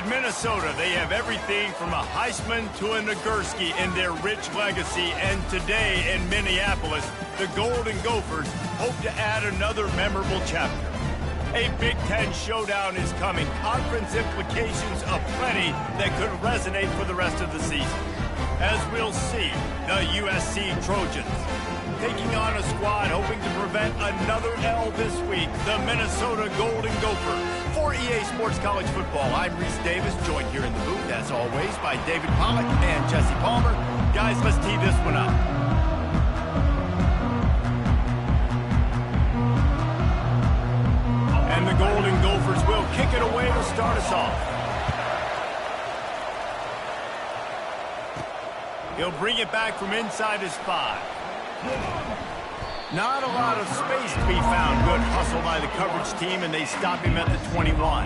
At Minnesota, they have everything from a Heisman to a Nagurski in their rich legacy. And today in Minneapolis, the Golden Gophers hope to add another memorable chapter. A Big Ten showdown is coming. Conference implications aplenty that could resonate for the rest of the season. As we'll see, the USC Trojans taking on a squad hoping to prevent another L this week, the Minnesota Golden Gophers. For EA Sports College Football, I'm Reese Davis, joined here in the booth, as always, by David Pollack and Jesse Palmer. Guys, let's tee this one up. And the Golden Gophers will kick it away to start us off. He'll bring it back from inside his 5. Not a lot of space to be found. Good hustle by the coverage team, and they stop him at the 21.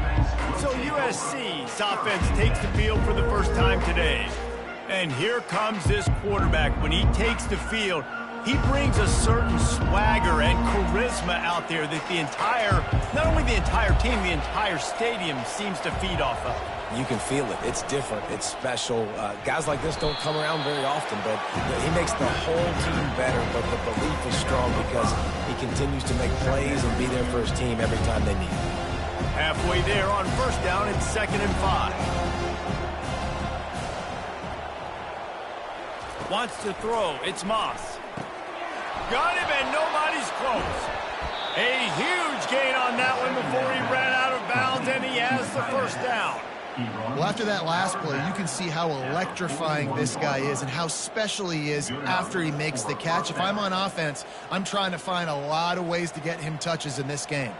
So USC's offense takes the field for the first time today. And here comes this quarterback. When he takes the field, he brings a certain swagger and charisma out there that the entire, not only the entire team, the entire stadium seems to feed off of. You can feel it. It's different. It's special. Guys like this don't come around very often, but he makes the whole team better. But the belief is strong because he continues to make plays and be there for his team every time they need him. Halfway there on first down, it's 2nd and 5. Wants to throw. It's Moss. Got him, and nobody's close. A huge gain on that one before he ran out of bounds, and he has the first down. Well, after that last play, you can see how electrifying this guy is and how special he is after he makes the catch. If I'm on offense, I'm trying to find a lot of ways to get him touches in this game.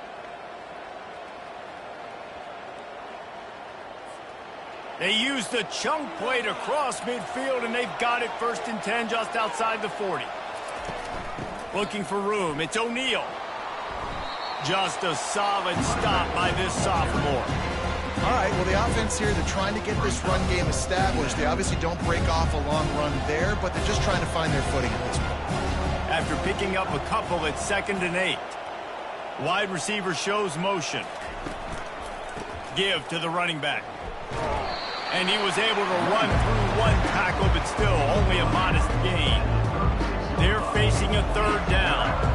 They use the chunk play to cross midfield, and they've got it 1st and 10 just outside the 40. Looking for room. It's O'Neal. Just a solid stop by this sophomore. All right, well, the offense here, they're trying to get this run game established. They obviously don't break off a long run there, but they're just trying to find their footing at this point. After picking up a couple, it's 2nd and 8. Wide receiver shows motion. Give to the running back. And he was able to run through one tackle, but still only a modest gain. They're facing a 3rd down.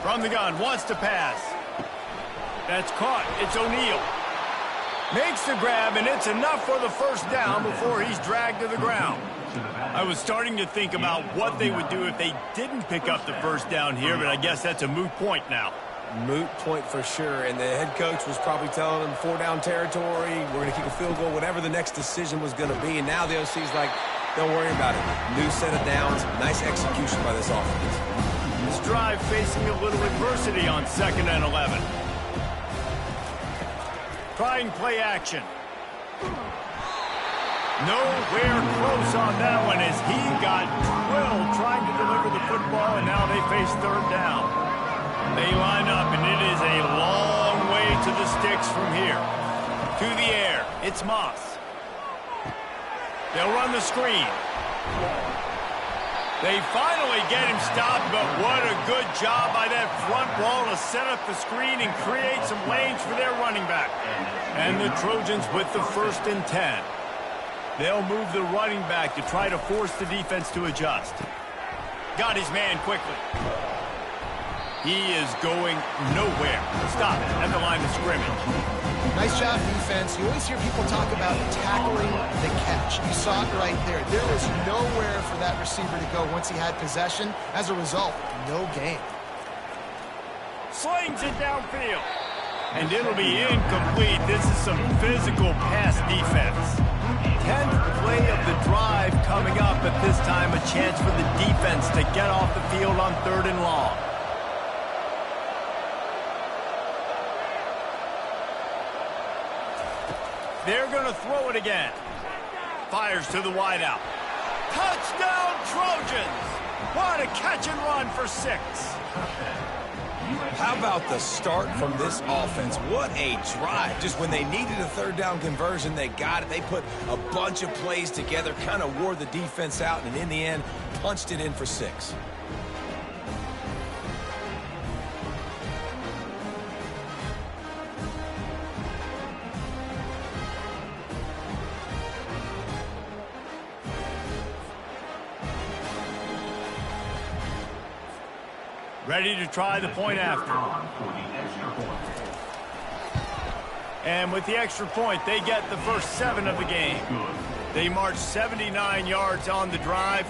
From the gun, wants to pass. That's caught. It's O'Neal. Makes the grab, and it's enough for the 1st down before he's dragged to the ground. I was starting to think about what they would do if they didn't pick up the 1st down here, but I guess that's a moot point now. Moot point for sure, and the head coach was probably telling them 4-down territory, we're going to kick a field goal, whatever the next decision was going to be, and now the OC's like, don't worry about it. New set of downs, nice execution by this offense. This drive facing a little adversity on 2nd and 11. Trying play action. Nowhere close on that one as he got drilled trying to deliver the football, and now they face 3rd down. They line up, and it is a long way to the sticks from here. To the air, it's Moss. They'll run the screen. They finally get him stopped, but what a good job by that front wall to set up the screen and create some lanes for their running back. And the Trojans with the 1st and 10. They'll move the running back to try to force the defense to adjust. Got his man quickly. He is going nowhere. Stop at the line of scrimmage. Nice job, defense. You always hear people talk about tackling the catch. You saw it right there. There was nowhere for that receiver to go once he had possession. As a result, no gain. Slings it downfield. And it'll be incomplete. This is some physical pass defense. 10th play of the drive coming up, but this time a chance for the defense to get off the field on 3rd and long. They're going to throw it again. Fires to the wideout. Touchdown, Trojans! What a catch and run for 6. How about the start from this offense? What a drive. Just when they needed a 3rd down conversion, they got it. They put a bunch of plays together, kind of wore the defense out, and in the end, punched it in for 6. Ready to try the point after. And with the extra point, they get the first 7 of the game. They march 79 yards on the drive,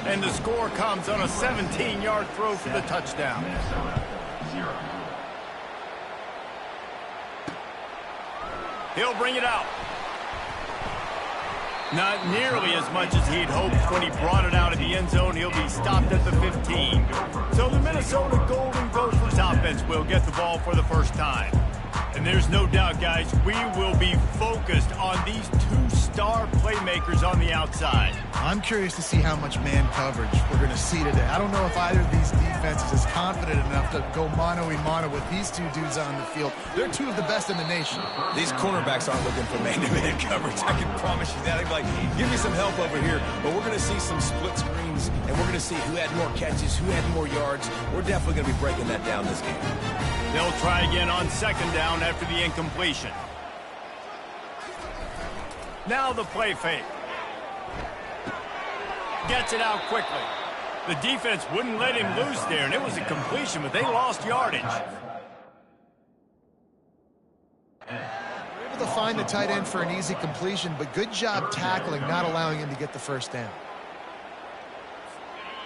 and the score comes on a 17-yard throw for the touchdown. He'll bring it out. Not nearly as much as he'd hoped when he brought it out of the end zone. He'll be stopped at the 15. So the Minnesota Golden Gophers offense will get the ball for the first time. And there's no doubt, guys, we will be focused on these 2 star playmakers on the outside. I'm curious to see how much man coverage we're going to see today. I don't know if either of these defenses is confident enough to go mano-a-mano with these 2 dudes on the field. They're 2 of the best in the nation. These cornerbacks aren't looking for man-to-man coverage. I can promise you that. They're like, give me some help over here. But we're going to see some split screens, and we're going to see who had more catches, who had more yards. We're definitely going to be breaking that down this game. They'll try again on 2nd down after the incompletion. Now the play fake. Gets it out quickly. The defense wouldn't let him loose there, and it was a completion, but they lost yardage. Able to find the tight end for an easy completion, but good job tackling, not allowing him to get the first down.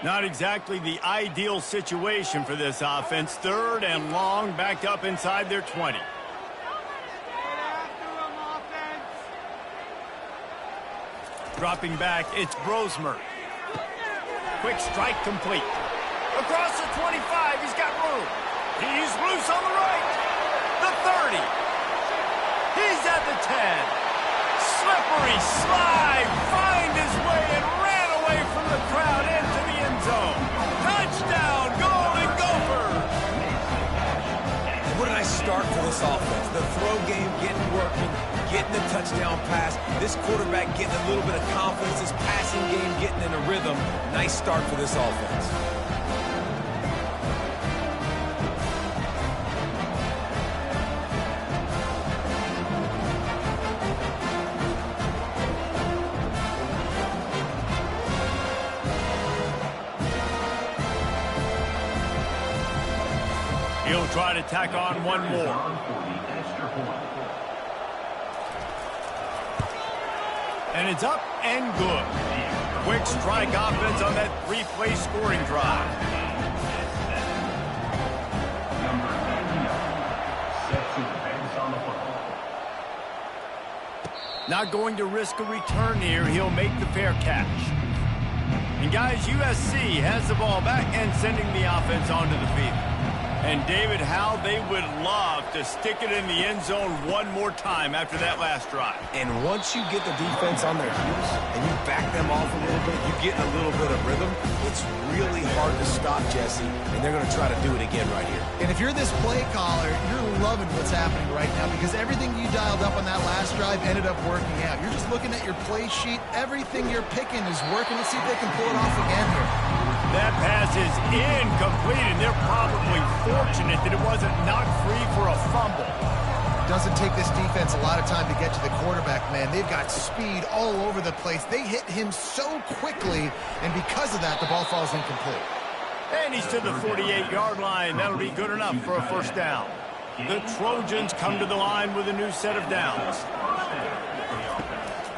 Not exactly the ideal situation for this offense. 3rd and long, backed up inside their 20. Dropping back, it's Brosmer. Quick strike complete. Across the 25, he's got room. He's loose on the right. The 30. He's at the 10. Slippery slide, find his way and ran away from the crowd into the end zone. Touchdown, Golden Gophers! What a nice start for this offense. The throw game getting working, getting the touchdown pass. This quarterback getting a little bit of confidence. This passing game getting in a rhythm. Nice start for this offense. He'll try to tack on one more. And it's up and good. Quick strike offense on that 3-play scoring drive. Not going to risk a return here. He'll make the fair catch. And guys, USC has the ball back and sending the offense onto the field. And David, how they would love to stick it in the end zone one more time after that last drive. And once you get the defense on their heels and you back them off a little bit, you get a little bit of rhythm, it's really hard to stop, Jesse, and they're going to try to do it again right here. And if you're this play caller, you're loving what's happening right now because everything you dialed up on that last drive ended up working out. You're just looking at your play sheet. Everything you're picking is working. Let's see if they can pull it off again here. That pass is incomplete, and they're probably fortunate that it wasn't knocked free for a fumble. Doesn't take this defense a lot of time to get to the quarterback, man. They've got speed all over the place. They hit him so quickly, and because of that, the ball falls incomplete. And he's to the 48-yard line. That'll be good enough for a first down. The Trojans come to the line with a new set of downs.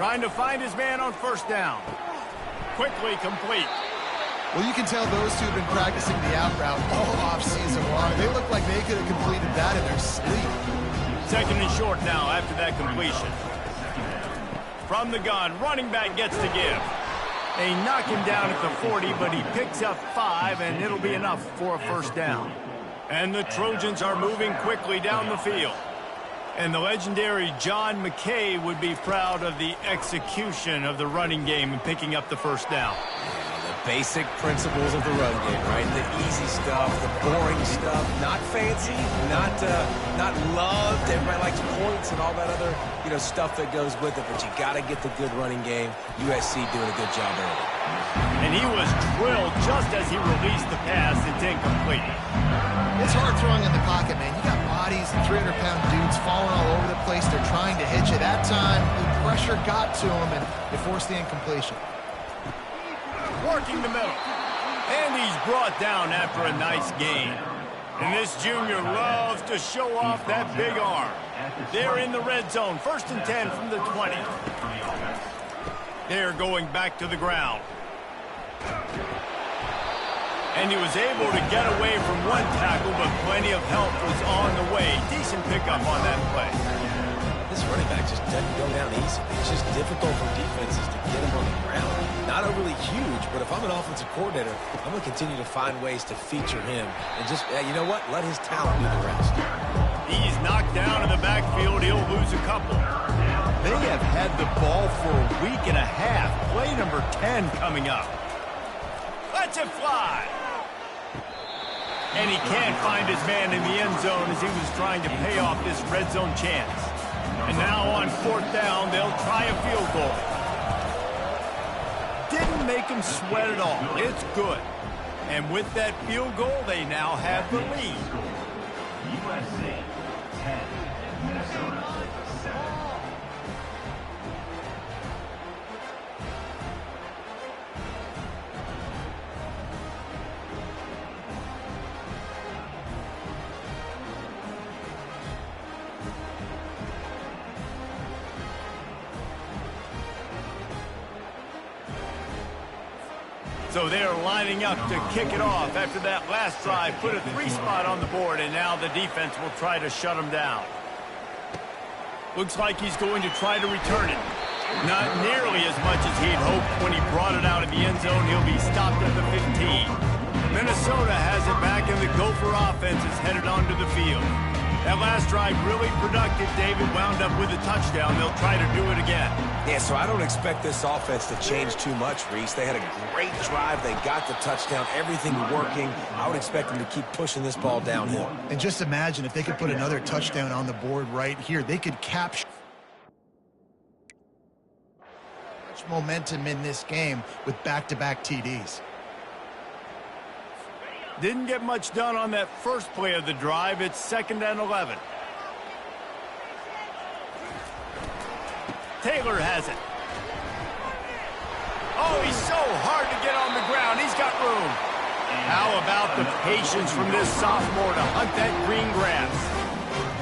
Trying to find his man on first down. Quickly complete. Well, you can tell those two have been practicing the out route all off-season long. They look like they could have completed that in their sleep. 2nd and short now after that completion. From the gun, running back gets to give. They knock him down at the 40, but he picks up 5, and it'll be enough for a first down. And the Trojans are moving quickly down the field. And the legendary John McKay would be proud of the execution of the running game and picking up the first down. Basic principles of the run game, right? The easy stuff, the boring stuff, not fancy, not loved. Everybody likes points and all that other, stuff that goes with it. But you got to get the good running game. USC doing a good job early. And he was drilled just as he released the pass. It's incomplete. It's hard throwing in the pocket, man. You got bodies, 300-pound dudes falling all over the place. They're trying to hit you. That time, the pressure got to him, and it forced the incompletion. Working the middle. And he's brought down after a nice gain. And this junior loves to show off that big arm. They're in the red zone, 1st and 10 from the 20. They're going back to the ground. And he was able to get away from one tackle, but plenty of help was on the way. Decent pickup on that play. This running back just doesn't go down easy. It's just difficult for defenses to get him on the ground. Not overly huge, but if I'm an offensive coordinator, I'm going to continue to find ways to feature him. And just, you know what? Let his talent do the rest. He's knocked down in the backfield. He'll lose a couple. They have had the ball for a week and a half. Play number 10 coming up. Let's it fly. And he can't find his man in the end zone as he was trying to pay off this red zone chance. And now on 4th down, they'll try a field goal. Didn't make him sweat at all. It's good. And with that field goal, they now have the lead. USA 10, Minnesota 7. So they're lining up to kick it off after that last drive. Put a 3 spot on the board, and now the defense will try to shut them down. Looks like he's going to try to return it. Not nearly as much as he'd hoped when he brought it out of the end zone. He'll be stopped at the 15. Minnesota has it back, and the Gopher offense is headed onto the field. That last drive really productive. David wound up with a touchdown. They'll try to do it again. Yeah, so I don't expect this offense to change too much, Reese. They had a great drive. They got the touchdown. Everything working. I would expect them to keep pushing this ball downhill. And just imagine if they could put another touchdown on the board right here. They could capture much momentum in this game with back-to-back TDs. Didn't get much done on that first play of the drive. It's 2nd and 11. Taylor has it. Oh, he's so hard to get on the ground. He's got room. How about the patience from this sophomore to hunt that green grass?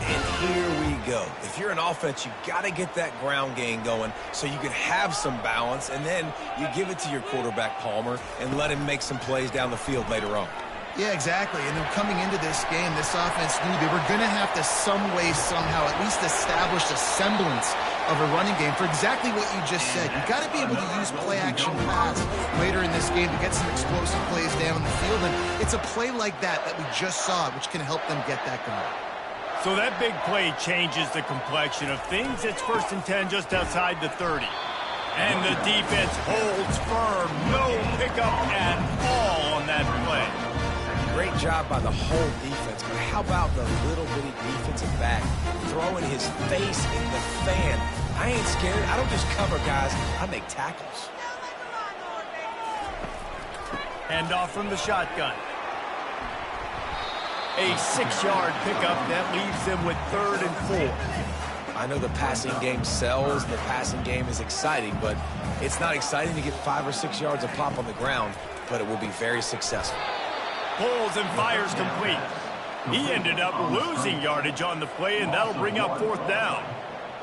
And here we go. If you're an offense, you got to get that ground game going so you can have some balance, and then you give it to your quarterback, Palmer, and let him make some plays down the field later on. Yeah, exactly. And then coming into this game, this offense knew they were going to have to some way, somehow, at least establish a semblance of a running game for exactly what you just said. You got to be able to use play-action pass later in this game to get some explosive plays down the field. And it's a play like that we just saw, which can help them get that going. So that big play changes the complexion of things. It's 1st and 10 just outside the 30. And the defense holds firm. No pickup at all on that play. Great job by the whole defense, but how about the little bitty defensive back throwing his face in the fan? I ain't scared. I don't just cover guys. I make tackles. Hand off from the shotgun. A 6-yard pickup that leaves them with 3rd and 4. I know the passing game sells, the passing game is exciting, but it's not exciting to get 5 or 6 yards of pop on the ground, but it will be very successful. Pulls and fires complete. He ended up losing yardage on the play, and that'll bring up 4th down.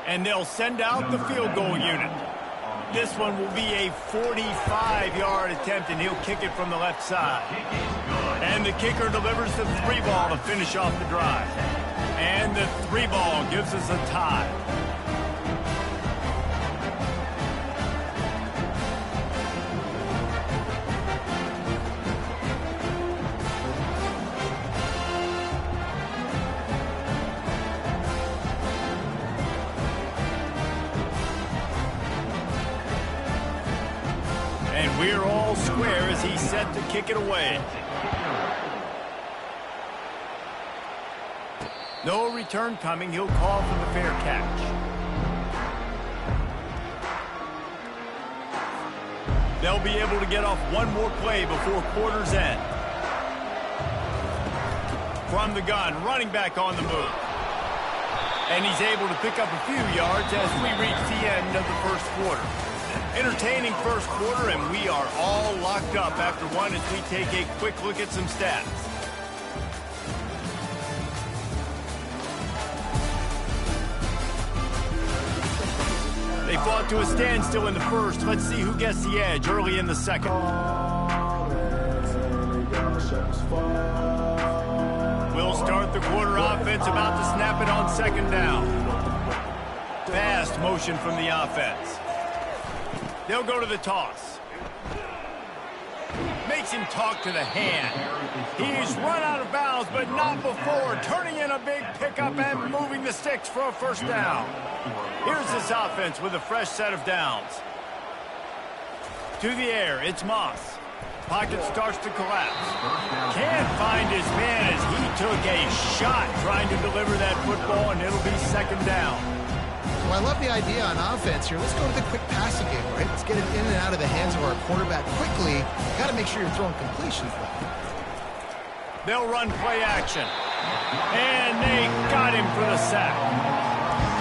And they'll send out the field goal unit. This one will be a 45-yard attempt, and he'll kick it from the left side. And the kicker delivers the 3 ball to finish off the drive. And the 3 ball gives us a tie. And we're all square as he's set to kick it away. No return coming. He'll call for the fair catch. They'll be able to get off one more play before quarter's end. From the gun, running back on the move. And he's able to pick up a few yards as we reach the end of the first quarter. Entertaining first quarter, and we are all locked up after one as we take a quick look at some stats. They fought to a standstill in the first. Let's see who gets the edge early in the second. We'll start the quarter offense, about to snap it on second down. Fast motion from the offense. They'll go to the toss. Makes him talk to the hand. He's run out of bounds, but not before. Turning in a big pickup and moving the sticks for a first down. Here's this offense with a fresh set of downs. To the air, it's Moss. Pocket starts to collapse. Can't find his man as he took a shot trying to deliver that football, and it'll be second down. Well, I love the idea on offense here. Let's go to the quick passing game, right? Let's get it in and out of the hands of our quarterback quickly. Got to make sure you're throwing completions. They'll run play action. And they got him for the sack.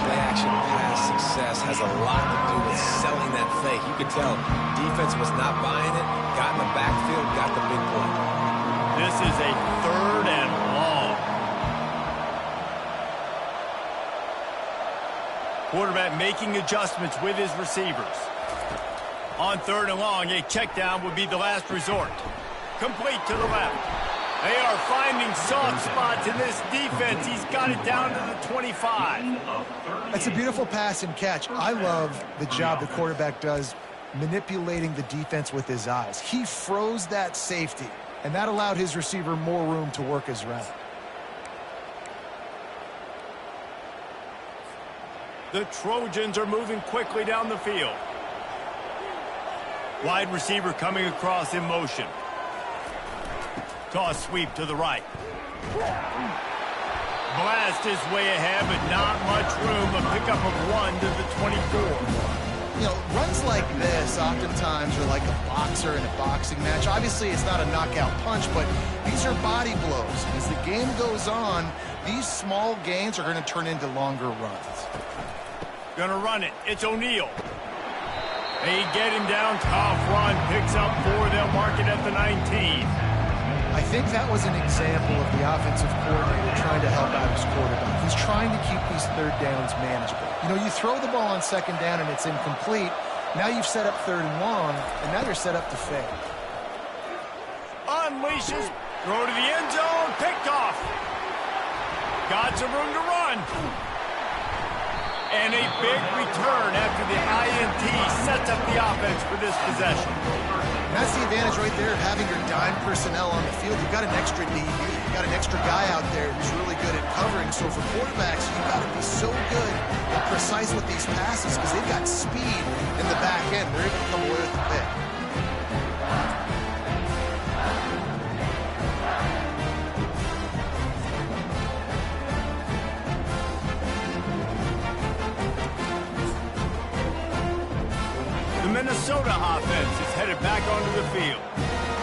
Play action pass success has a lot to do with selling that fake. You could tell defense was not buying it, got in the backfield, got the big play. This is a third and long. Quarterback making adjustments with his receivers. On third and long, a check down would be the last resort. Complete to the left. They are finding soft spots in this defense. He's got it down to the 25. That's a beautiful pass and catch. I love the job the quarterback does manipulating the defense with his eyes. He froze that safety, and that allowed his receiver more room to work his route. The Trojans are moving quickly down the field. Wide receiver coming across in motion. Toss sweep to the right. Blast his way ahead, but not much room. A pickup of 1 to the 24. You know, runs like this oftentimes are like a boxer in a boxing match. Obviously, it's not a knockout punch, but these are body blows. As the game goes on, these small gains are going to turn into longer runs. Gonna run it. It's O'Neal. They get him down. Tough run. Picks up 4. They'll mark it at the 19. I think that was an example of the offensive coordinator trying to help out his quarterback. He's trying to keep these third downs manageable. You know, you throw the ball on second down and it's incomplete. Now you've set up third and long, and now you're set up to fail. Unleashes. Throw to the end zone. Picked off. Got some room to run. And a big return after the INT sets up the offense for this possession. And that's the advantage right there of having your dime personnel on the field. You've got an extra DB. You've got an extra guy out there who's really good at covering. So for quarterbacks, you've got to be so good and precise with these passes because they've got speed in the back end. They're able to come away with the pick. Minnesota offense is headed back onto the field.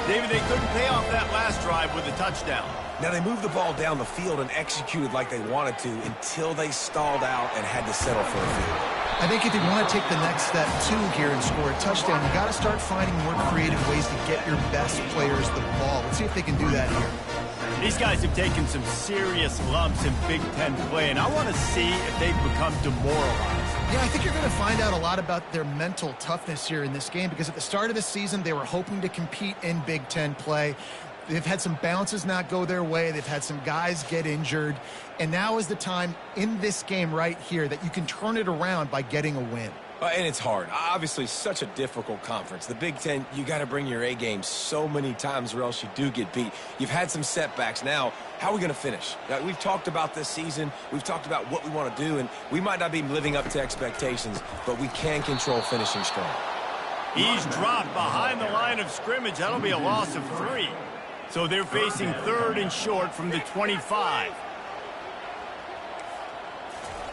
David, they couldn't pay off that last drive with a touchdown. Now, they moved the ball down the field and executed like they wanted to until they stalled out and had to settle for a field. I think if you want to take the next step, too, here and score a touchdown, you got to start finding more creative ways to get your best players the ball. Let's see if they can do that here. These guys have taken some serious lumps in Big Ten play, and I want to see if they've become demoralized. Yeah, I think you're going to find out a lot about their mental toughness here in this game because at the start of the season, they were hoping to compete in Big Ten play. They've had some bounces not go their way. They've had some guys get injured. And now is the time in this game right here that you can turn it around by getting a win. And it's hard. Obviously, such a difficult conference. The Big Ten, you got to bring your A game so many times or else you do get beat. You've had some setbacks. Now, how are we going to finish? We've talked about this season. We've talked about what we want to do, and we might not be living up to expectations, but we can control finishing strong. He's dropped behind the line of scrimmage. That'll be a loss of 3. So they're facing third and short from the 25.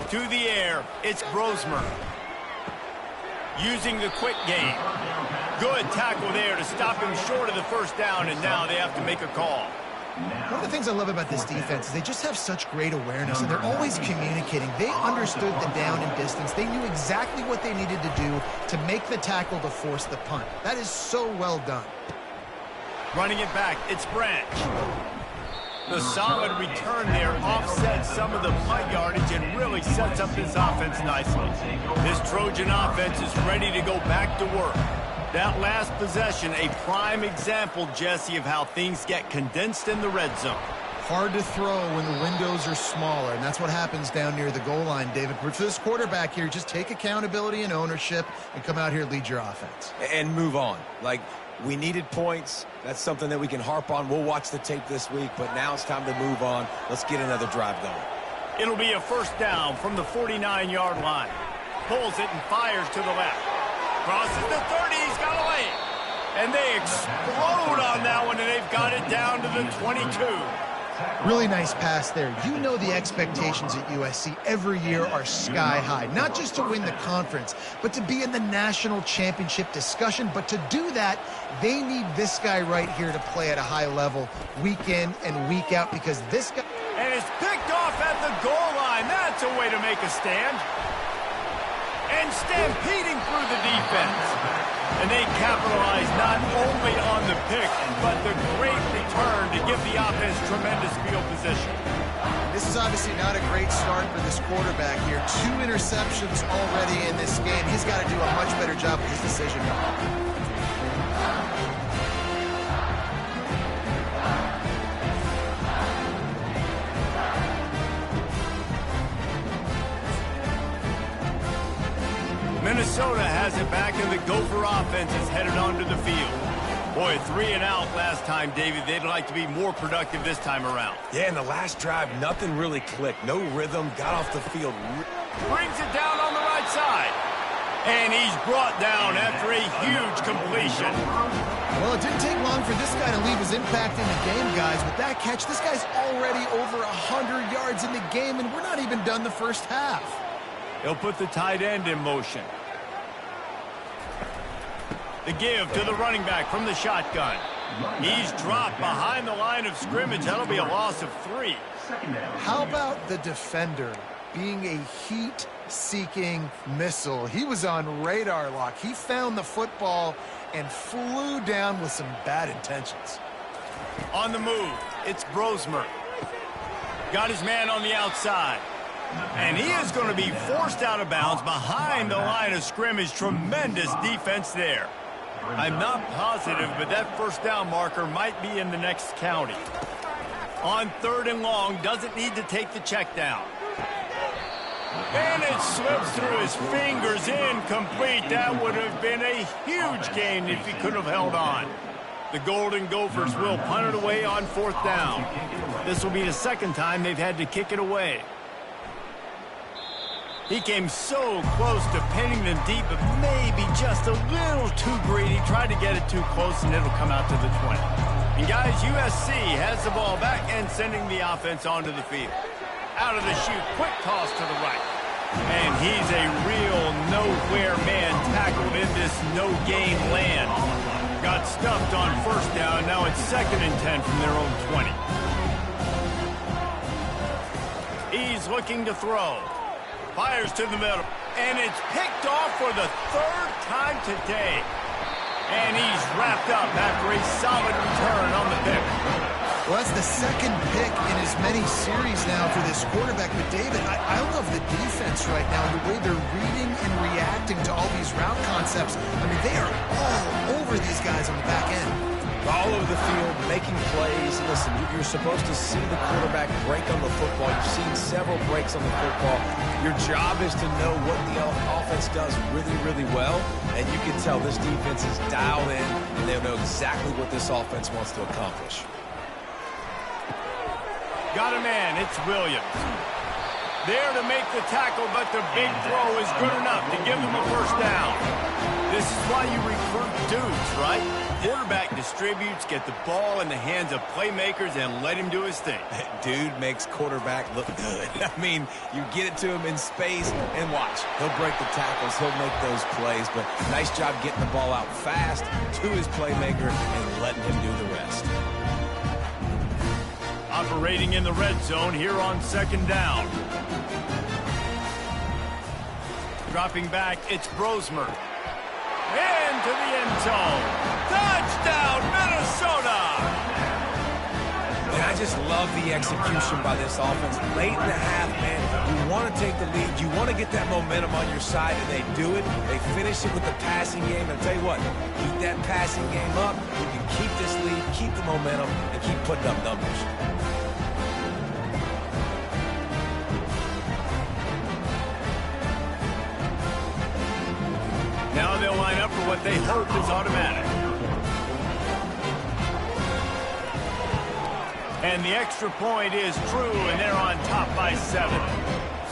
To the air, it's Brosmer. Using the quick game. Good tackle there to stop him short of the first down, and now they have to make a call. One of the things I love about this defense is they just have such great awareness, and they're always communicating. They understood the down and distance. They knew exactly what they needed to do to make the tackle to force the punt. That is so well done. Running it back, it's Branch. The solid return there offsets some of the punt yardage and really sets up this offense nicely. This Trojan offense is ready to go back to work. That last possession, a prime example, Jesse, of how things get condensed in the red zone. Hard to throw when the windows are smaller, and that's what happens down near the goal line, David. But for this quarterback here, just take accountability and ownership and come out here and lead your offense. And move on. Like, we needed points. That's something that we can harp on. We'll watch the tape this week, but now it's time to move on. Let's get another drive going. It'll be a first down from the 49-yard line. Pulls it and fires to the left. Crosses the 30, he's got a lane. And they explode on that one, and they've got it down to the 22. Really nice pass there. You know the expectations at USC every year are sky high. Not just to win the conference, but to be in the national championship discussion. But to do that, they need this guy right here to play at a high level week in and week out, because this guy... And it's picked off at the goal line. That's a way to make a stand. And stampeding through the defense. And they capitalize not only on the pick, but the great return to give the offense tremendous field position. This is obviously not a great start for this quarterback here. 2 interceptions already in this game. He's got to do a much better job with his decision making. Minnesota has it back, and the Gopher offense is headed onto the field. Boy, 3 and out last time, David. They'd like to be more productive this time around. Yeah, in the last drive, nothing really clicked. No rhythm, got off the field. Brings it down on the right side. And he's brought down after a huge completion. Well, it didn't take long for this guy to leave his impact in the game, guys. With that catch, this guy's already over 100 yards in the game, and we're not even done the first half. He'll put the tight end in motion. The give to the running back from the shotgun. He's dropped behind the line of scrimmage. That'll be a loss of 3. How about the defender being a heat-seeking missile? He was on radar lock. He found the football and flew down with some bad intentions. On the move, it's Brosmer. Got his man on the outside. And he is going to be forced out of bounds behind the line of scrimmage. Tremendous defense there. I'm not positive, but that first down marker might be in the next county. On 3rd and long, doesn't need to take the check down. And it slips through his fingers, incomplete. That would have been a huge gain if he could have held on. The Golden Gophers will punt it away on 4th down. This will be the 2nd time they've had to kick it away. He came so close to pinning them deep, but maybe just a little too greedy. Tried to get it too close, and it'll come out to the 20. And guys, USC has the ball back and sending the offense onto the field. Out of the chute, quick toss to the right. And he's a real nowhere man tackled in this no-gain land. Got stuffed on 1st down. Now it's 2nd and 10 from their own 20. He's looking to throw. Fires to the middle, and it's picked off for the 3rd time today. And he's wrapped up after a solid return on the pick. Well, that's the 2nd pick in as many series now for this quarterback. But, David, I love the defense right now, the way they're reading and reacting to all these route concepts. I mean, they are all over these guys on the back end. All over the field, making plays. Listen, you're supposed to see the quarterback break on the football. You've seen several breaks on the football. Your job is to know what the offense does really, really well. And you can tell this defense is dialed in, and they know exactly what this offense wants to accomplish. Got a man, it's Williams. There to make the tackle, but the big throw is good enough to give them a 1st down. This is why you recruit dudes, right? Quarterback distributes, get the ball in the hands of playmakers, and let him do his thing. Dude makes quarterback look good. I mean, you get it to him in space, and watch. He'll break the tackles. He'll make those plays, but nice job getting the ball out fast to his playmaker and letting him do the rest. operating in the red zone here on second down. Dropping back, it's Brosmer. Into the end zone. Touchdown, Minnesota! And I just love the execution by this offense. Late in the half, man, you want to take the lead. You want to get that momentum on your side, and they do it. They finish it with the passing game. And I'll tell you what, keep that passing game up. You can keep this lead, keep the momentum, and keep putting up numbers. Now they'll line up for what they hope is automatic. And the extra point is true, and they're on top by 7.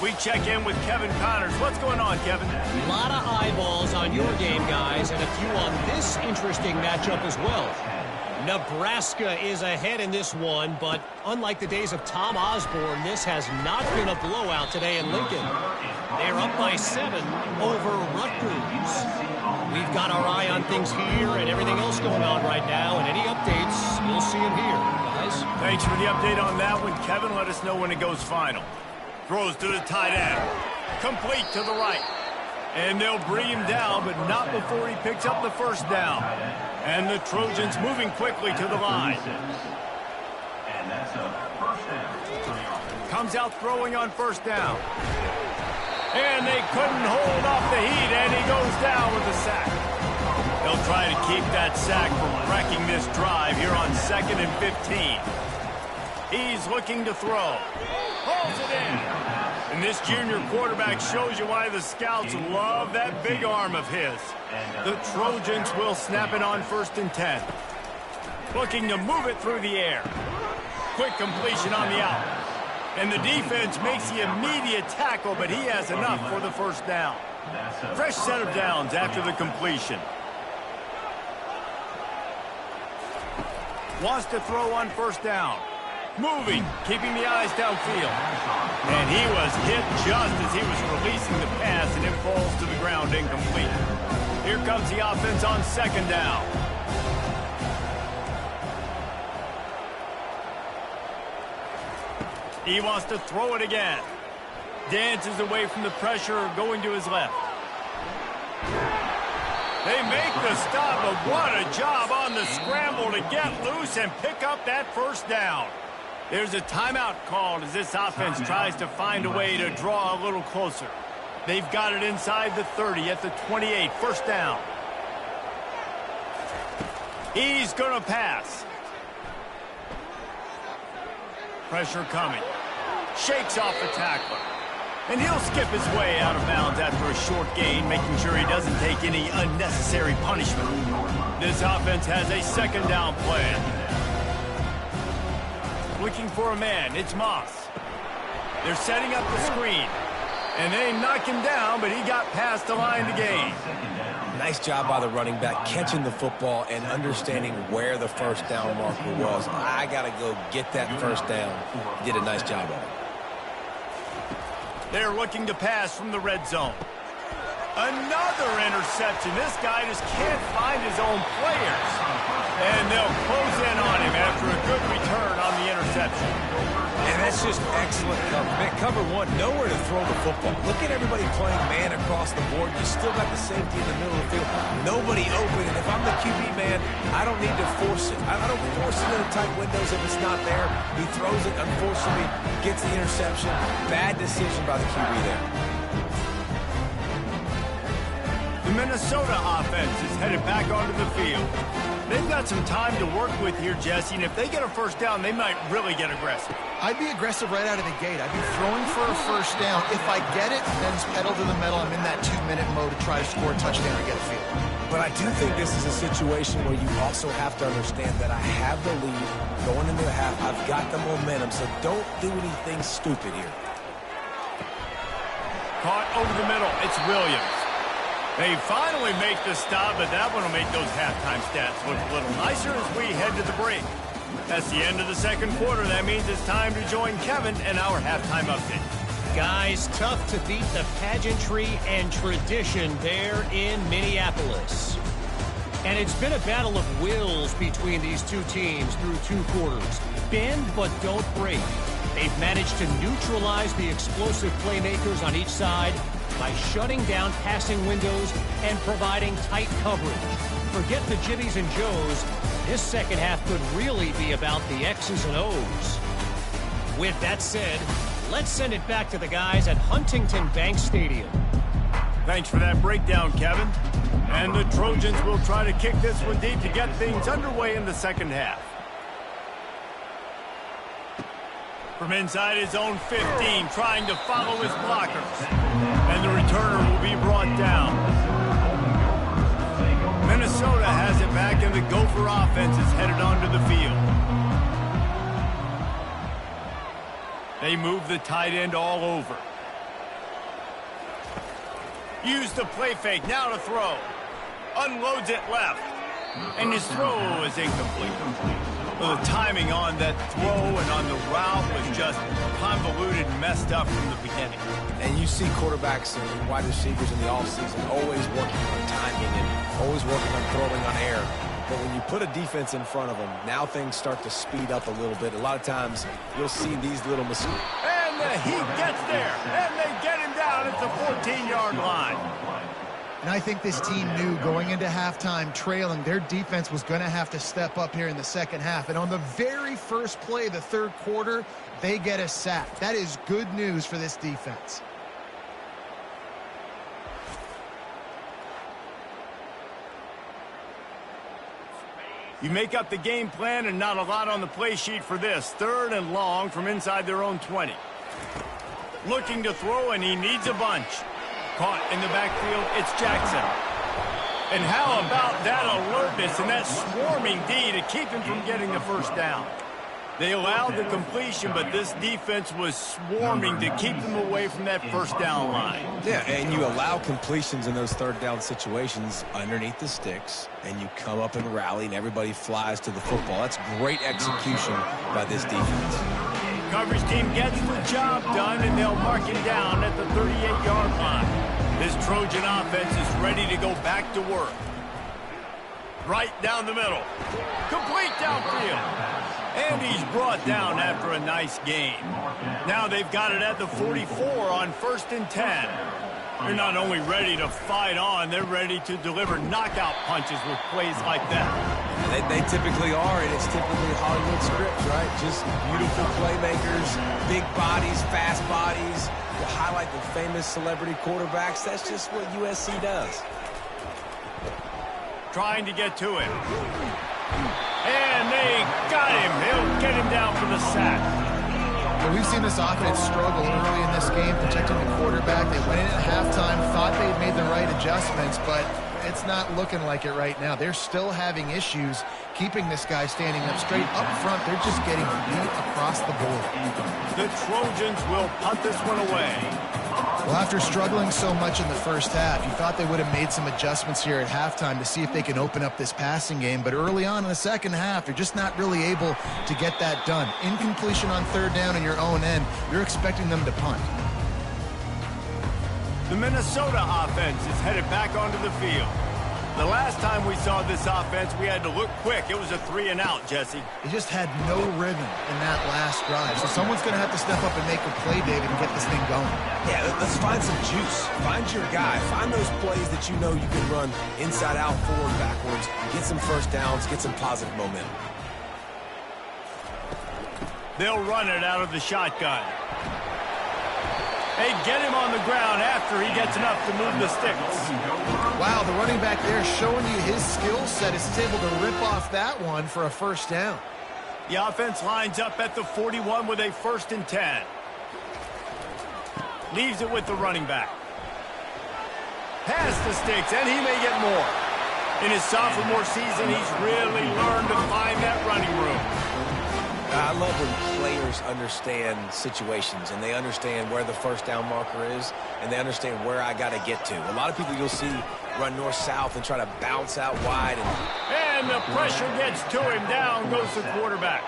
We check in with Kevin Connors. What's going on, Kevin? A lot of eyeballs on your game, guys, and a few on this interesting matchup as well. Nebraska is ahead in this one, but unlike the days of Tom Osborne, this has not been a blowout today in Lincoln. They're up by 7 over Rutgers. We've got our eye on things here and everything else going on right now, and any updates, we'll see them here, guys. Thanks for the update on that one, Kevin. Let us know when it goes final. Throws to the tight end. Complete to the right. And they'll bring him down, but not before he picks up the first down. And the Trojans moving quickly to the line. And that's a first down. Comes out throwing on first down. And they couldn't hold off the heat, and he goes down with a sack. They'll try to keep that sack from wrecking this drive here on 2nd and 15. He's looking to throw. Pulls it in. And this junior quarterback shows you why the scouts love that big arm of his. The Trojans will snap it on 1st and 10. Looking to move it through the air. Quick completion on the out. And the defense makes the immediate tackle, but he has enough for the first down. Fresh set of downs after the completion. Wants to throw on first down. Moving, keeping the eyes downfield. And he was hit just as he was releasing the pass, and it falls to the ground incomplete. Here comes the offense on 2nd down. He wants to throw it again. Dances away from the pressure, going to his left. They make the stop, but what a job on the scramble to get loose and pick up that first down. There's a timeout called as this offense tries to find a way to draw a little closer. They've got it inside the 30 at the 28, first down. He's going to pass. Pressure coming. Shakes off the tackler. And he'll skip his way out of bounds after a short gain, making sure he doesn't take any unnecessary punishment. This offense has a 2nd down plan. Looking for a man, it's Moss. They're setting up the screen. And they knock him down, but he got past the line to gain. Nice job by the running back, catching the football and understanding where the first down marker was. I got to go get that first down. He did a nice job of it. They're looking to pass from the red zone. Another interception. This guy just can't find his own players. And they'll close in on him after a good return on the interception. And that's just excellent cover. Man, cover one, nowhere to throw the football. Look at everybody playing man across the board. You still got the safety in the middle of the field. Nobody open. And if I'm the QB man, I don't need to force it. I don't force it into tight windows if it's not there. He throws it, unfortunately, gets the interception. Bad decision by the QB there. The Minnesota offense is headed back onto the field. They've got some time to work with here, Jesse, and if they get a first down, they might really get aggressive. I'd be aggressive right out of the gate. I'd be throwing for a first down. If I get it, then it's pedal to the metal. I'm in that 2-minute mode to try to score a touchdown or get a field. But I do think this is a situation where you also have to understand that I have the lead going into the half. I've got the momentum, so don't do anything stupid here. Caught over the middle. It's Williams. They finally make the stop, but that one will make those halftime stats look a little nicer as we head to the break. That's the end of the second quarter. That means it's time to join Kevin and our halftime update. Guys, tough to beat the pageantry and tradition there in Minneapolis. And it's been a battle of wills between these two teams through 2 quarters. bend but don't break. They've managed to neutralize the explosive playmakers on each side by shutting down passing windows and providing tight coverage. Forget the Jimmies and Joes. This second half could really be about the X's and O's. With that said, let's send it back to the guys at Huntington Bank Stadium. Thanks for that breakdown, Kevin. And the Trojans will try to kick this one deep to get things underway in the second half. From inside his own 15, trying to follow his blockers. And the returner will be brought down. Minnesota has it back, and the Gopher offense is headed onto the field. They move the tight end all over. Use the play fake, now to throw. Unloads it left. And his throw is incomplete. Well, the timing on that throw and on the route was just convoluted and messed up from the beginning. And you see quarterbacks and wide receivers in the offseason always working on timing and always working on throwing on air. But when you put a defense in front of them, now things start to speed up a little bit. A lot of times, you'll see these little mistakes. And he gets there, and they get him down at the 14-yard line. And I think this team knew going into halftime trailing, their defense was going to have to step up here in the second half. And on the very first play, the third quarter, they get a sack. That is good news for this defense. You make up the game plan and not a lot on the play sheet for this. 3rd and long from inside their own 20. Looking to throw, and he needs a bunch. Caught in the backfield, it's Jackson. And how about that alertness and that swarming D to keep him from getting the first down? They allowed the completion, but this defense was swarming to keep them away from that first down line. Yeah, and you allow completions in those third down situations underneath the sticks, and you come up and rally, and everybody flies to the football. That's great execution by this defense. Coverage team gets the job done, and they'll mark him down at the 38-yard line. This Trojan offense is ready to go back to work. Right down the middle. Complete downfield. And he's brought down after a nice gain. Now they've got it at the 44 on 1st and 10. They're not only ready to fight on, they're ready to deliver knockout punches with plays like that. They typically are, and it's typically Hollywood scripts, right? Just beautiful playmakers, big bodies, fast bodies. To highlight the famous celebrity quarterbacks, that's just what USC does. Trying to get to him. And they got him. He'll get him down for the sack. But we've seen this offense struggle early in this game, protecting the quarterback. They went in at halftime, thought they'd made the right adjustments, but it's not looking like it right now. They're still having issues keeping this guy standing up straight up front. They're just getting beat across the board. The Trojans will punt this one away. Well, after struggling so much in the first half, you thought they would have made some adjustments here at halftime to see if they can open up this passing game. But early on in the second half, they're just not really able to get that done. Incompletion on 3rd down in your own end, you're expecting them to punt. The Minnesota offense is headed back onto the field. The last time we saw this offense, we had to look quick. It was a 3-and-out, Jesse. They just had no rhythm in that last drive. So someone's going to have to step up and make a play, David, and get this thing going. Yeah, let's find some juice. Find your guy. Find those plays that you know you can run inside out, forward, backwards. Get some first downs. Get some positive momentum. They'll run it out of the shotgun. They get him on the ground after he gets enough to move the sticks. Wow, the running back there showing you his skill set is able to rip off that one for a first down. The offense lines up at the 41 with a 1st and 10. Leaves it with the running back. Past the sticks, and he may get more. In his sophomore season, he's really learned to find that running room. I love when players understand situations and they understand where the first down marker is and they understand where I got to get to. A lot of people you'll see run north-south and try to bounce out wide. And the pressure gets to him. Down goes the quarterback.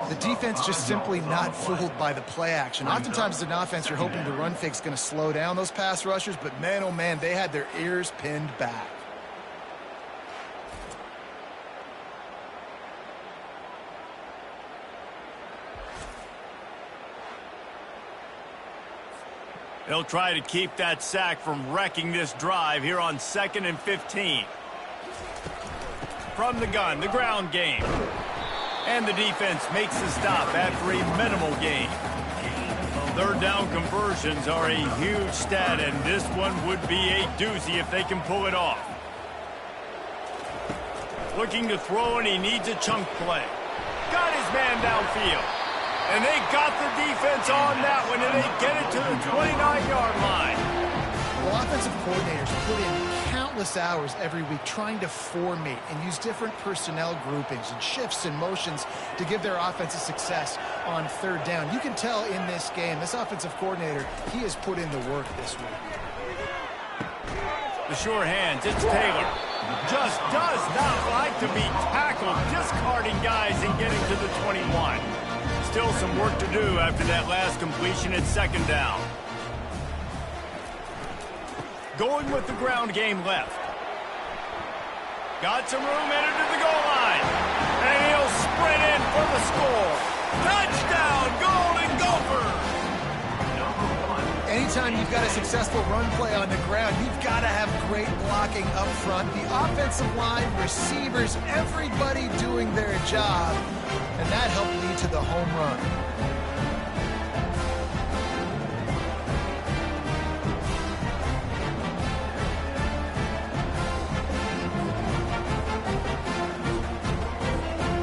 The defense just simply not fooled by the play action. Oftentimes as an offense, you're hoping the run fake's going to slow down those pass rushers, but man, oh man, they had their ears pinned back. They'll try to keep that sack from wrecking this drive here on 2nd and 15. From the gun, the ground game. And the defense makes the stop after a minimal gain. Third down conversions are a huge stat, and this one would be a doozy if they can pull it off. Looking to throw, and he needs a chunk play. Got his man downfield. And they got the defense on that one, and they get it to the 29-yard line. Well, offensive coordinators put in countless hours every week trying to formate and use different personnel groupings and shifts and motions to give their offensive success on third down. You can tell in this game, this offensive coordinator, he has put in the work this week. The sure hands, it's Taylor. Just does not like to be tackled, discarding guys and getting to the 21. Still some work to do after that last completion at 2nd down. Going with the ground game left. Got some room, entered to the goal line. And he'll sprint in for the score. Touchdown, Golden Gophers! Anytime you've got a successful run play on the ground, you've got to have great blocking up front. The offensive line, receivers, everybody doing their job. And that helped lead to the home run.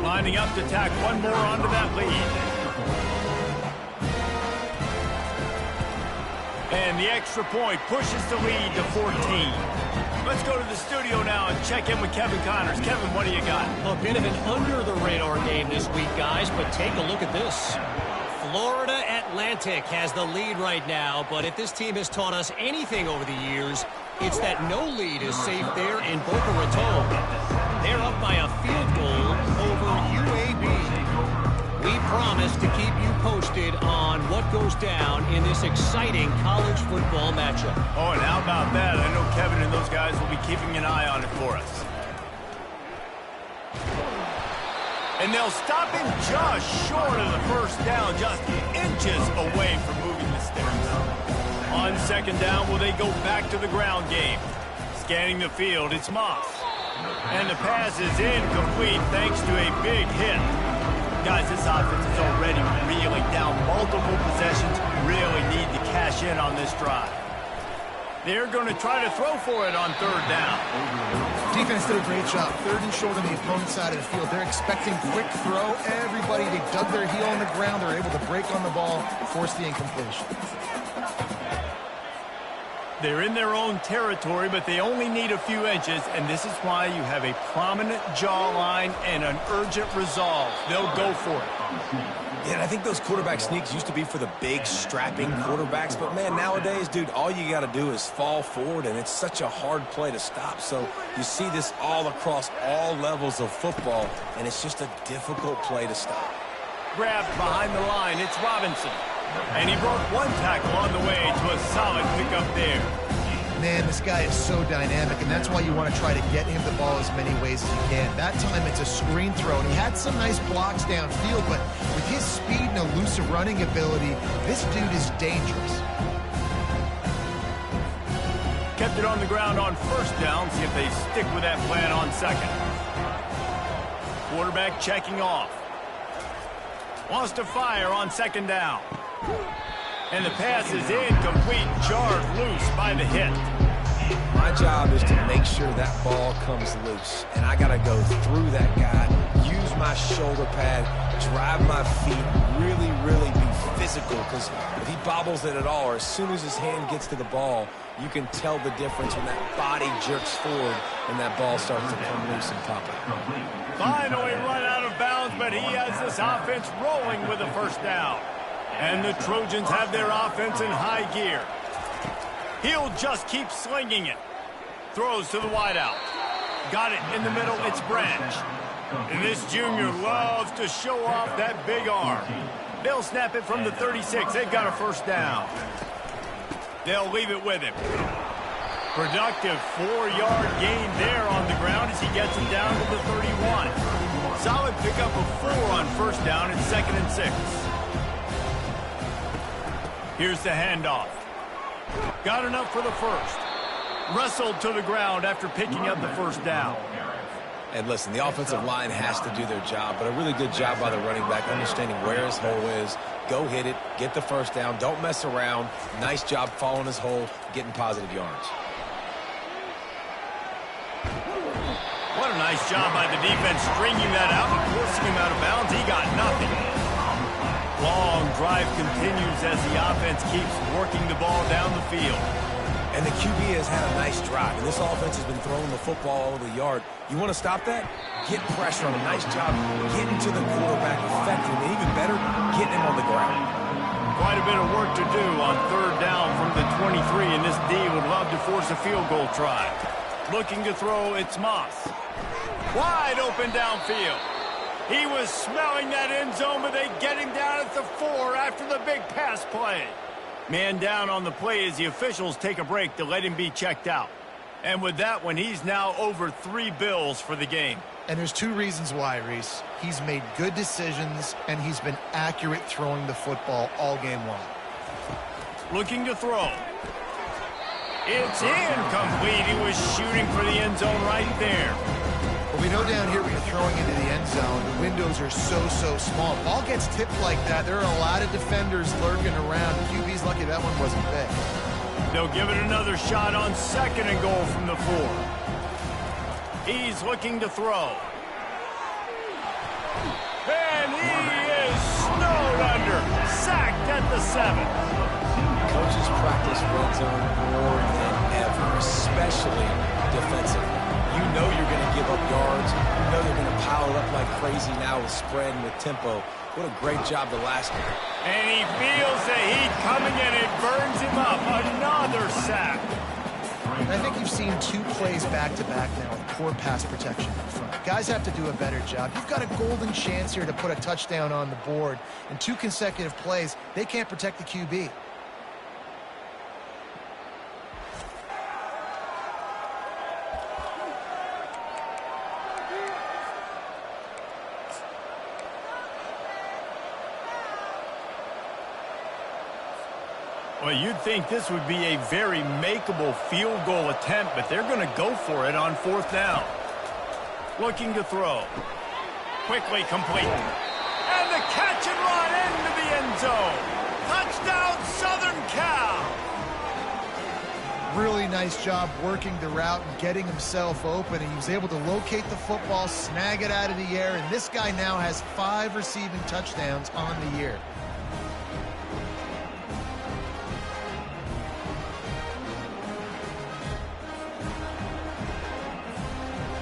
Lining up to tack one more onto that lead. And the extra point pushes the lead to 14. Let's go to the studio now and check in with Kevin Connors. Kevin, what do you got? A bit of an under-the-radar game this week, guys, but take a look at this. Florida Atlantic has the lead right now, but if this team has taught us anything over the years, it's that no lead is safe there in Boca Raton. They're up by a field goal over UAB. We promise to keep you posted on what goes down in this exciting college football matchup. Oh, and how about that? I know Kevin and those guys will be keeping an eye on it for us. And they'll stop him just short of the first down, just inches away from moving the sticks. On 2nd down, will they go back to the ground game? Scanning the field, it's Moss. And the pass is incomplete thanks to a big hit. Guys, this offense is already reeling down multiple possessions. Really need to cash in on this drive. They're going to try to throw for it on 3rd down. Defense did a great job. 3rd and short on the opponent's side of the field. They're expecting quick throw. Everybody, they dug their heel on the ground. They're able to break on the ball, force the incompletion. They're in their own territory, but they only need a few inches, and this is why you have a prominent jawline and an urgent resolve. They'll go for it. Yeah, and I think those quarterback sneaks used to be for the big, strapping quarterbacks, but, man, nowadays, dude, all you got to do is fall forward, and it's such a hard play to stop. So you see this all across all levels of football, and it's just a difficult play to stop. Grabbed behind the line, it's Robinson. And he broke one tackle on the way to a solid pickup there. Man, this guy is so dynamic, and that's why you want to try to get him the ball as many ways as you can. That time it's a screen throw, and he had some nice blocks downfield, but with his speed and elusive running ability, this dude is dangerous. Kept it on the ground on 1st down. See if they stick with that plan on 2nd. Quarterback checking off. Wants to fire on 2nd down. And the pass is incomplete, jarred loose by the hit. My job is to make sure that ball comes loose. And I got to go through that guy, use my shoulder pad, drive my feet, really, really be physical. Because if he bobbles it at all, or as soon as his hand gets to the ball, you can tell the difference when that body jerks forward and that ball starts to come loose and pop out. Finally run out of bounds, but he has this offense rolling with a 1st down. And the Trojans have their offense in high gear. He'll just keep slinging it. Throws to the wideout. Got it in the middle, it's Branch. And this junior loves to show off that big arm. They'll snap it from the 36. They've got a 1st down. They'll leave it with him. Productive 4-yard gain there on the ground as he gets it down to the 31. Solid pickup of 4 on 1st down and 2nd and 6. Here's the handoff. Got enough for the first. Wrestled to the ground after picking up the first down. And listen, the offensive line has to do their job, but a really good job by the running back understanding where his hole is. Go hit it, get the first down, don't mess around. Nice job following his hole, getting positive yards. What a nice job by the defense stringing that out and forcing him out of bounds. He got nothing. Long drive continues as the offense keeps working the ball down the field. And the QB has had a nice drive, and this offense has been throwing the football all over the yard. You want to stop that? Get pressure on him. Nice job getting to the quarterback effectively. And even better, getting him on the ground. Quite a bit of work to do on third down from the 23, and this D would love to force a field goal try. Looking to throw, it's Moss. Wide open downfield. He was smelling that end zone, but they get him down at the 4 after the big pass play. Man down on the play as the officials take a break to let him be checked out. And with that one, he's now over 3 bills for the game. And there's 2 reasons why, Reese. He's made good decisions, and he's been accurate throwing the football all game long. Looking to throw. It's incomplete. He was shooting for the end zone right there. But we know down here when you're throwing into the end zone, the windows are so small. Ball gets tipped like that, there are a lot of defenders lurking around. QB's lucky that one wasn't big. They'll give it another shot on 2nd and goal from the 4. He's looking to throw. And he is snowed under. Sacked at the 7. Coaches practice red zone more than ever, especially defensively. You know you're going to give up yards. You know they're going to pile it up like crazy now with spread and with tempo. What a great job the last one. And he feels the heat coming and it burns him up. Another sack. And I think you've seen 2 plays back-to-back now with poor pass protection up front. Guys have to do a better job. You've got a golden chance here to put a touchdown on the board. In 2 consecutive plays, they can't protect the QB. Well, you'd think this would be a very makeable field goal attempt, but they're going to go for it on 4th down. Looking to throw. Quickly complete. And the catch and run into the end zone. Touchdown, Southern Cal. Really nice job working the route and getting himself open. And he was able to locate the football, snag it out of the air, and this guy now has 5 receiving touchdowns on the year.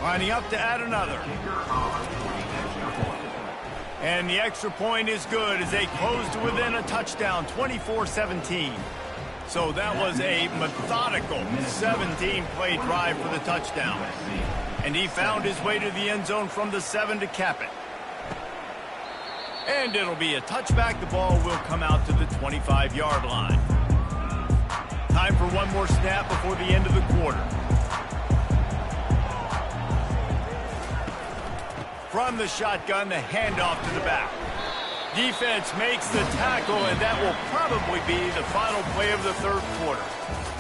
Lining up to add another. And the extra point is good as they close to within a touchdown, 24-17. So that was a methodical 17-play drive for the touchdown. And he found his way to the end zone from the 7 to cap it. And it'll be a touchback. The ball will come out to the 25-yard line. Time for one more snap before the end of the quarter. From the shotgun, the handoff to the back. Defense makes the tackle, and that will probably be the final play of the 3rd quarter.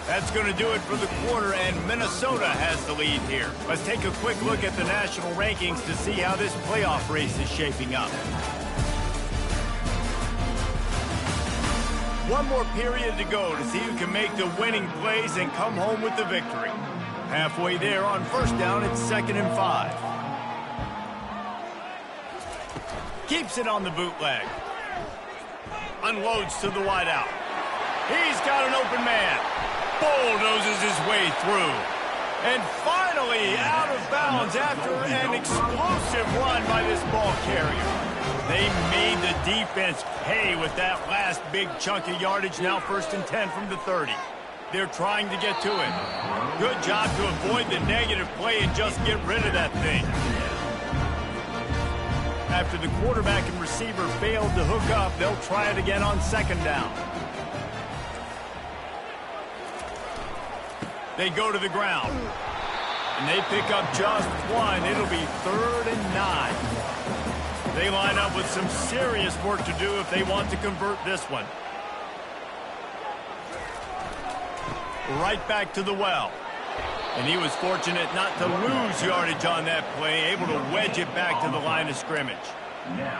That's going to do it for the quarter, and Minnesota has the lead here. Let's take a quick look at the national rankings to see how this playoff race is shaping up. One more period to go to see who can make the winning plays and come home with the victory. Halfway there on 1st down, it's 2nd and 5. Keeps it on the bootleg. Unloads to the wideout. He's got an open man. Bulldozes his way through. And finally out of bounds after an explosive run by this ball carrier. They made the defense pay with that last big chunk of yardage. Now 1st and 10 from the 30. They're trying to get to him. Good job to avoid the negative play and just get rid of that thing. After the quarterback and receiver failed to hook up, they'll try it again on 2nd down. They go to the ground. And they pick up just 1. It'll be 3rd and 9. They line up with some serious work to do if they want to convert this one. right back to the well. And he was fortunate not to lose yardage on that play, able to wedge it back to the line of scrimmage.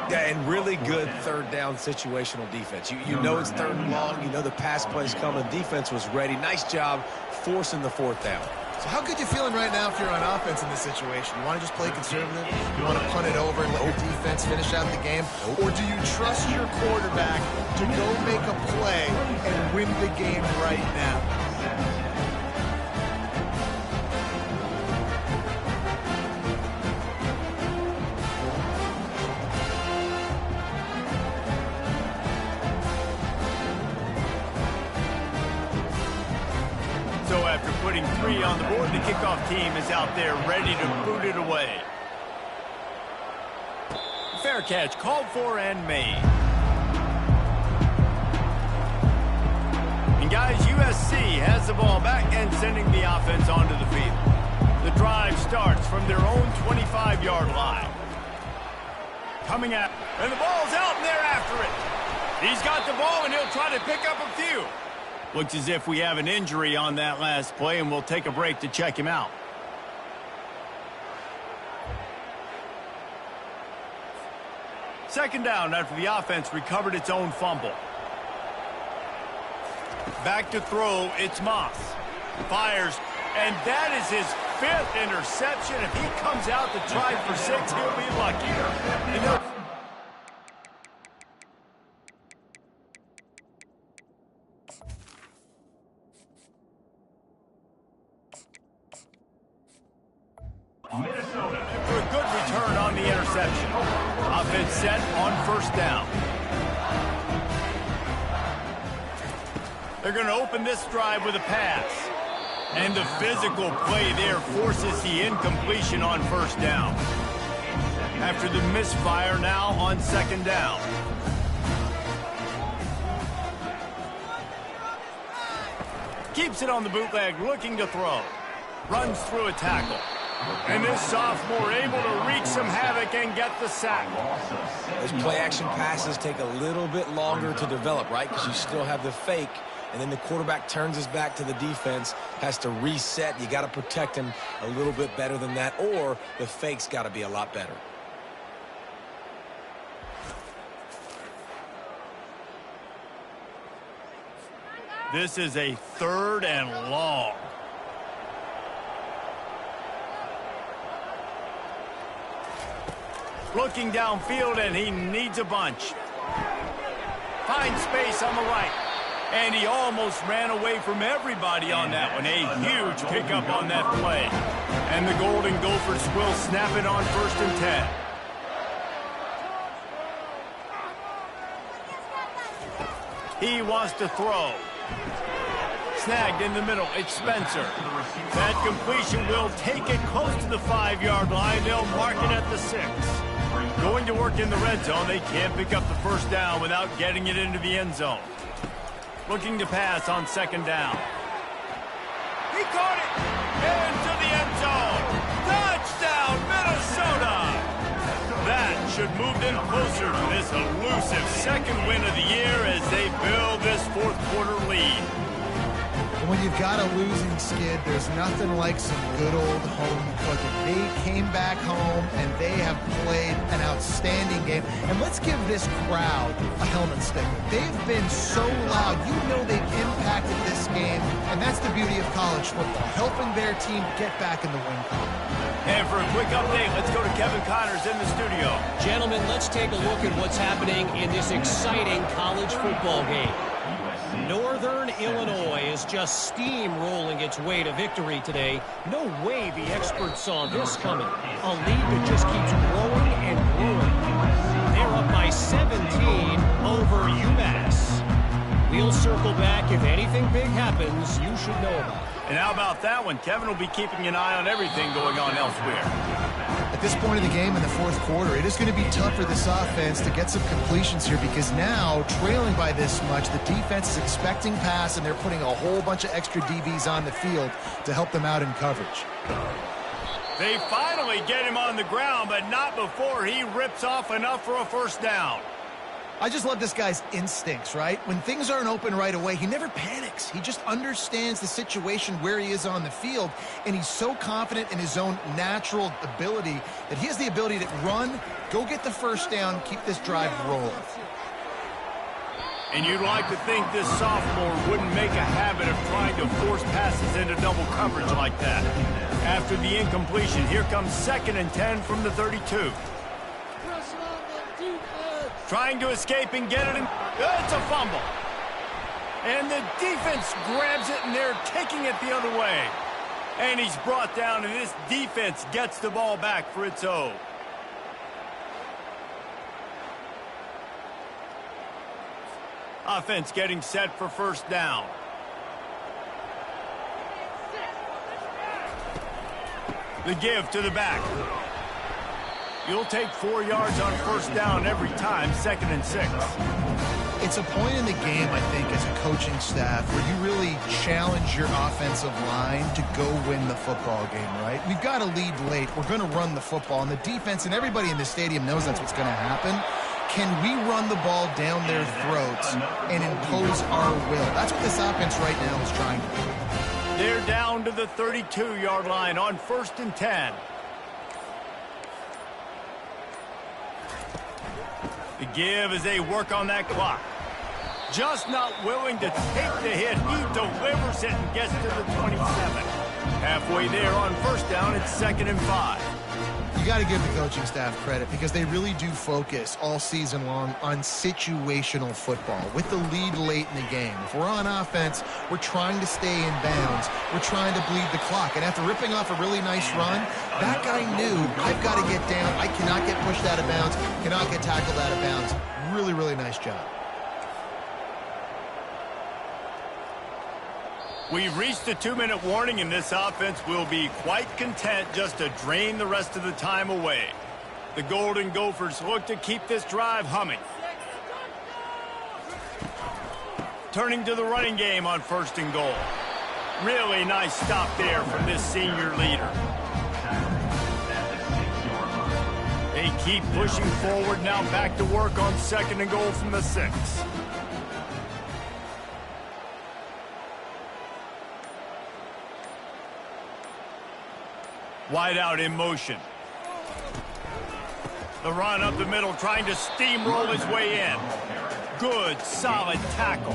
Yeah, and really good third down situational defense. You know it's third and long. You know the pass play's coming. Defense was ready. Nice job forcing the fourth down. So how good you feeling right now if you're on offense in this situation? You want to just play conservative? You want to punt it over and let your defense finish out the game? Or do you trust your quarterback to go make a play and win the game right now? So after putting 3 on the board, the kickoff team is out there ready to boot it away. Fair catch called for and made. And guys, USC has the ball back and sending the offense onto the field. The drive starts from their own 25-yard line. Coming out, and the ball's out and they're after it. He's got the ball and he'll try to pick up a few. Looks as if we have an injury on that last play, and we'll take a break to check him out. Second down after the offense recovered its own fumble. Back to throw, it's Moss. Fires, and that is his 5th interception. If he comes out to try for 6, he'll be lucky. Minnesota. For a good return on the interception. Offense set on first down. They're going to open this drive with a pass. And the physical play there forces the incompletion on first down. After the misfire now on second down. Keeps it on the bootleg, looking to throw. Runs through a tackle. And this sophomore able to wreak some havoc and get the sack. Those play-action passes take a little bit longer to develop, right? Because you still have the fake, and then the quarterback turns his back to the defense, has to reset. You got to protect him a little bit better than that, or the fake's got to be a lot better. This is a 3rd and long. Looking downfield, and he needs a bunch. Finds space on the right. And he almost ran away from everybody on that one. A huge pickup on that play. And the Golden Gophers will snap it on 1st and 10. He wants to throw. Snagged in the middle. It's Spencer. That completion will take it close to the 5-yard line. They'll mark it at the 6. Going to work in the red zone. They can't pick up the first down without getting it into the end zone. Looking to pass on second down. He caught it into the end zone. Touchdown, Minnesota! That should move them closer to this elusive 2nd win of the year as they build this 4th quarter lead. When you've got a losing skid, there's nothing like some good old home cooking. They came back home, and they have played an outstanding game. And let's give this crowd a helmet sticker. They've been so loud. You know they've impacted this game, and that's the beauty of college football, helping their team get back in the win column. And for a quick update, let's go to Kevin Connors in the studio. Gentlemen, let's take a look at what's happening in this exciting college football game. Northern Illinois is just steamrolling its way to victory today. No way the experts saw this coming. A lead that just keeps growing and growing. They're up by 17 over UMass. We'll circle back. If anything big happens, you should know about it. And how about that one? Kevin will be keeping an eye on everything going on elsewhere. At this point of the game in the 4th quarter, it is going to be tough for this offense to get some completions here because now, trailing by this much, the defense is expecting pass, and they're putting a whole bunch of extra DBs on the field to help them out in coverage. They finally get him on the ground, but not before he rips off enough for a first down. I just love this guy's instincts, right? When things aren't open right away, he never panics. He just understands the situation where he is on the field, and he's so confident in his own natural ability that he has the ability to run, go get the first down, keep this drive rolling. And you'd like to think this sophomore wouldn't make a habit of trying to force passes into double coverage like that. After the incompletion, here comes 2nd and 10 from the 32. Trying to escape and get it in. It's a fumble. And the defense grabs it, and they're taking it the other way. And he's brought down, and this defense gets the ball back for its own. Offense getting set for first down. The give to the back. You'll take 4 yards on first down every time, 2nd and 6. It's a point in the game, I think, as a coaching staff where you really challenge your offensive line to go win the football game, right? We've got to lead late. We're going to run the football, and the defense and everybody in the stadium knows that's what's going to happen. Can we run the ball down their throats and impose our will? That's what this offense right now is trying to do. They're down to the 32-yard line on 1st and 10. The give as they work on that clock. Just not willing to take the hit. He delivers it and gets to the 27. Halfway there on first down, it's 2nd and 5. You got to give the coaching staff credit because they really do focus all season long on situational football with the lead late in the game. If we're on offense, we're trying to stay in bounds. We're trying to bleed the clock. And after ripping off a really nice run, that guy knew, I've got to get down. I cannot get pushed out of bounds, cannot get tackled out of bounds. Really, really nice job. We've reached a 2-minute warning, and this offense will be quite content just to drain the rest of the time away. The Golden Gophers look to keep this drive humming. Turning to the running game on 1st and goal. Really nice stop there from this senior leader. They keep pushing forward, now back to work on 2nd and goal from the 6. Wide out in motion. The run up the middle, trying to steamroll his way in. Good, solid tackle.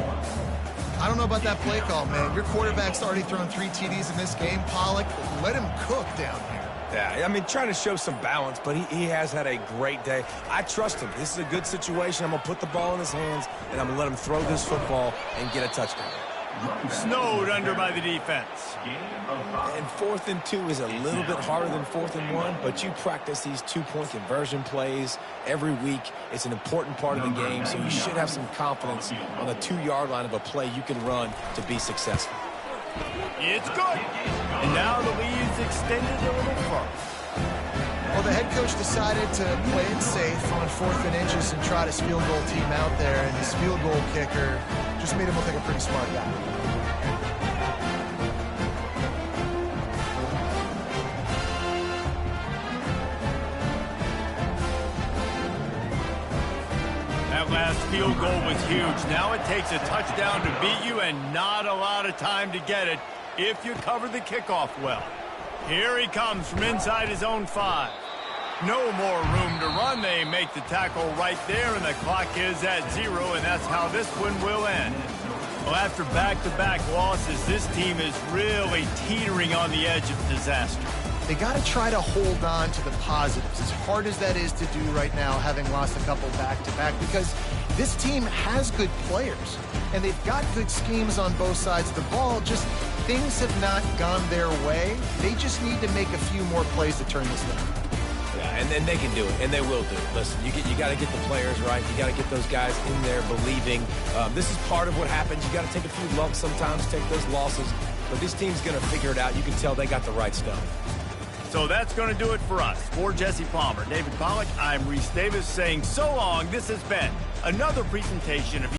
I don't know about that play call, man. Your quarterback's already thrown 3 TDs in this game. Pollock, let him cook down here. Yeah, I mean, trying to show some balance, but he has had a great day. I trust him. This is a good situation. I'm going to put the ball in his hands, and I'm going to let him throw this football and get a touchdown. Snowed under by the defense. And 4th and 2 is a little bit harder than 4th and 1, but you practice these 2-point conversion plays every week. It's an important part of the game, so you should have some confidence on the 2-yard line of a play you can run to be successful. It's good. And now the lead's extended a little further. Well, the head coach decided to play it safe on 4th and inches and try his field goal team out there, and his field goal kicker just made him look like a pretty smart guy. That last field goal was huge. Now it takes a touchdown to beat you and not a lot of time to get it if you cover the kickoff well. Here he comes from inside his own 5. No more room to run. They make the tackle right there, and the clock is at 0, and that's how this one will end. Well, after back-to-back losses, this team is really teetering on the edge of disaster. They got to try to hold on to the positives, as hard as that is to do right now, having lost a couple back-to-back, because this team has good players, and they've got good schemes on both sides of the ball. Just things have not gone their way. They just need to make a few more plays to turn this down. Yeah, and then they can do it, and they will do it. Listen, you got to get the players right. You got to get those guys in there believing. This is part of what happens. You got to take a few lumps sometimes, take those losses. But this team's going to figure it out. You can tell they got the right stuff. So that's going to do it for us. For Jesse Palmer, David Pollock, I'm Reese Davis saying so long. This has been another presentation of